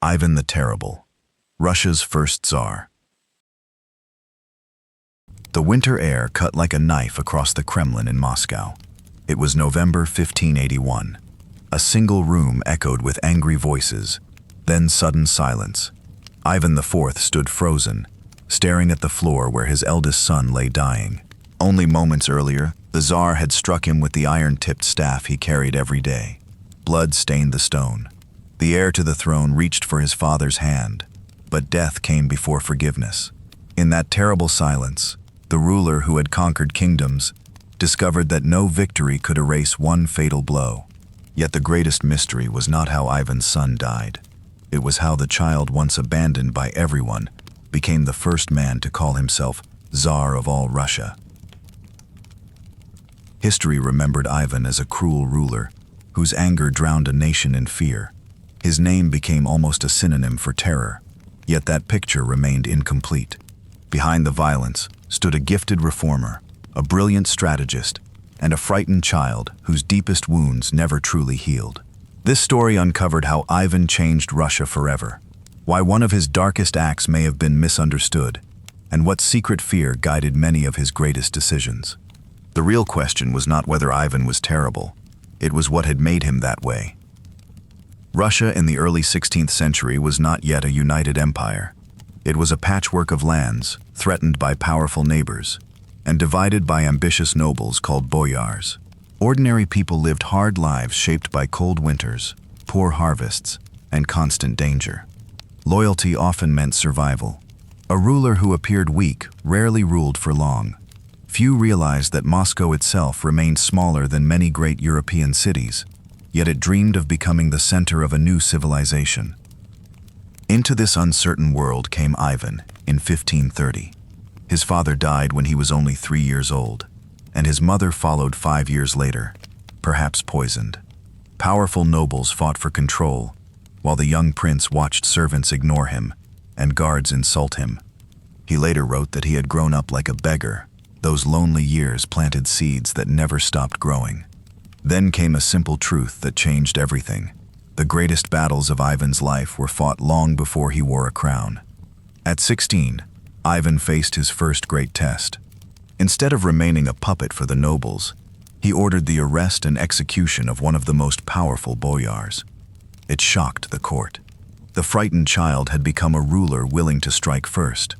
Ivan the Terrible, Russia's first Tsar. The winter air cut like a knife across the Kremlin in Moscow. It was November 1581. A single room echoed with angry voices, then sudden silence. Ivan IV stood frozen, staring at the floor where his eldest son lay dying. Only moments earlier, the Tsar had struck him with the iron-tipped staff he carried every day. Blood stained the stone. The heir to the throne reached for his father's hand, but death came before forgiveness. In that terrible silence, the ruler who had conquered kingdoms discovered that no victory could erase one fatal blow. Yet the greatest mystery was not how Ivan's son died. It was how the child, once abandoned by everyone, became the first man to call himself Tsar of all Russia. History remembered Ivan as a cruel ruler whose anger drowned a nation in fear. His name became almost a synonym for terror, yet that picture remained incomplete. Behind the violence stood a gifted reformer, a brilliant strategist, and a frightened child whose deepest wounds never truly healed. This story uncovered how Ivan changed Russia forever, why one of his darkest acts may have been misunderstood, and what secret fear guided many of his greatest decisions. The real question was not whether Ivan was terrible, it was what had made him that way. Russia in the early 16th century was not yet a united empire. It was a patchwork of lands, threatened by powerful neighbors, and divided by ambitious nobles called boyars. Ordinary people lived hard lives shaped by cold winters, poor harvests, and constant danger. Loyalty often meant survival. A ruler who appeared weak rarely ruled for long. Few realized that Moscow itself remained smaller than many great European cities, yet it dreamed of becoming the center of a new civilization. Into this uncertain world came Ivan in 1530. His father died when he was only 3 years old, and his mother followed 5 years later, perhaps poisoned. Powerful nobles fought for control, while the young prince watched servants ignore him and guards insult him. He later wrote that he had grown up like a beggar. Those lonely years planted seeds that never stopped growing. Then came a simple truth that changed everything. The greatest battles of Ivan's life were fought long before he wore a crown. At 16, Ivan faced his first great test. Instead of remaining a puppet for the nobles, he ordered the arrest and execution of one of the most powerful boyars. It shocked the court. The frightened child had become a ruler willing to strike first.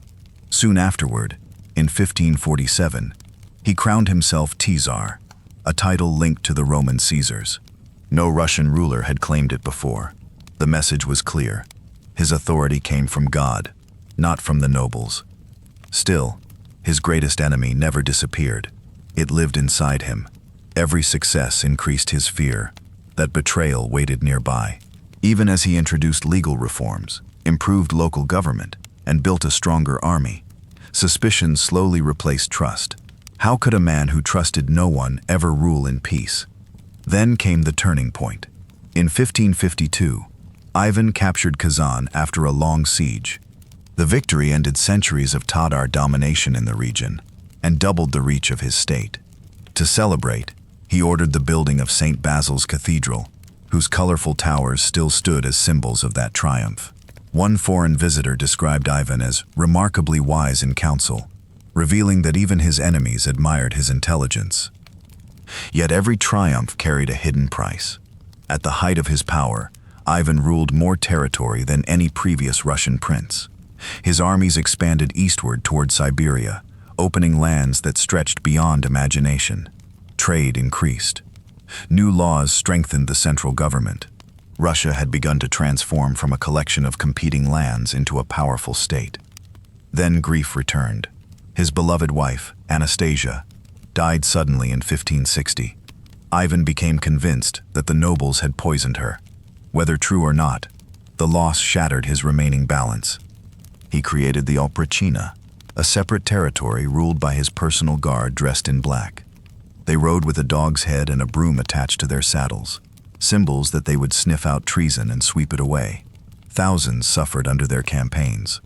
Soon afterward, in 1547, he crowned himself Tsar, a title linked to the Roman Caesars. No Russian ruler had claimed it before. The message was clear. His authority came from God, not from the nobles. Still, his greatest enemy never disappeared. It lived inside him. Every success increased his fear. That betrayal waited nearby. Even as he introduced legal reforms, improved local government, and built a stronger army, suspicion slowly replaced trust. How could a man who trusted no one ever rule in peace? Then came the turning point. In 1552, Ivan captured Kazan after a long siege. The victory ended centuries of Tatar domination in the region and doubled the reach of his state. To celebrate, he ordered the building of St. Basil's Cathedral, whose colorful towers still stood as symbols of that triumph. One foreign visitor described Ivan as remarkably wise in council, revealing that even his enemies admired his intelligence. Yet every triumph carried a hidden price. At the height of his power, Ivan ruled more territory than any previous Russian prince. His armies expanded eastward toward Siberia, opening lands that stretched beyond imagination. Trade increased. New laws strengthened the central government. Russia had begun to transform from a collection of competing lands into a powerful state. Then grief returned. His beloved wife, Anastasia, died suddenly in 1560. Ivan became convinced that the nobles had poisoned her. Whether true or not, the loss shattered his remaining balance. He created the Oprichnina, a separate territory ruled by his personal guard dressed in black. They rode with a dog's head and a broom attached to their saddles, symbols that they would sniff out treason and sweep it away. Thousands suffered under their campaigns.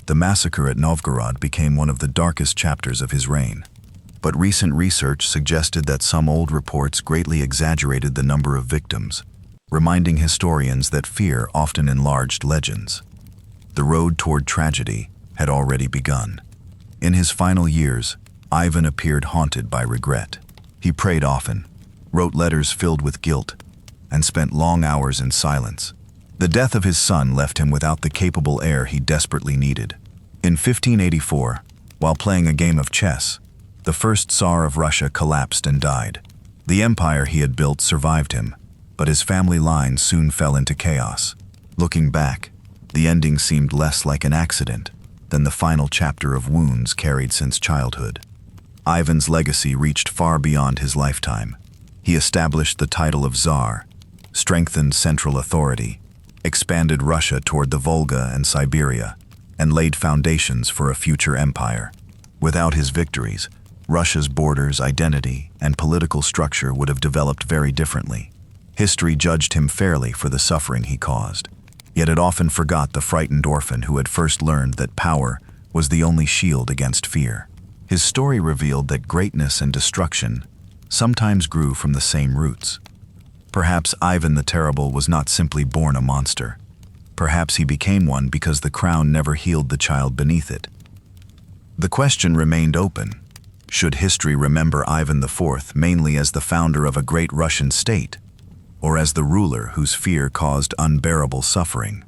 The massacre at Novgorod became one of the darkest chapters of his reign. But recent research suggested that some old reports greatly exaggerated the number of victims. reminding historians that fear often enlarged legends. The road toward tragedy had already begun. In his final years, Ivan appeared haunted by regret. He prayed often, wrote letters filled with guilt, and spent long hours in silence. The death of his son left him without the capable heir he desperately needed. In 1584, while playing a game of chess, the first Tsar of Russia collapsed and died. The empire he had built survived him, but his family line soon fell into chaos. Looking back, the ending seemed less like an accident than the final chapter of wounds carried since childhood. Ivan's legacy reached far beyond his lifetime. He established the title of Tsar, strengthened central authority, expanded Russia toward the Volga and Siberia, and laid foundations for a future empire. Without his victories, Russia's borders, identity, and political structure would have developed very differently. History judged him fairly for the suffering he caused, yet it often forgot the frightened orphan who had first learned that power was the only shield against fear. His story revealed that greatness and destruction sometimes grew from the same roots. Perhaps Ivan the Terrible was not simply born a monster. Perhaps he became one because the crown never healed the child beneath it. The question remained open. Should history remember Ivan IV mainly as the founder of a great Russian state, or as the ruler whose fear caused unbearable suffering?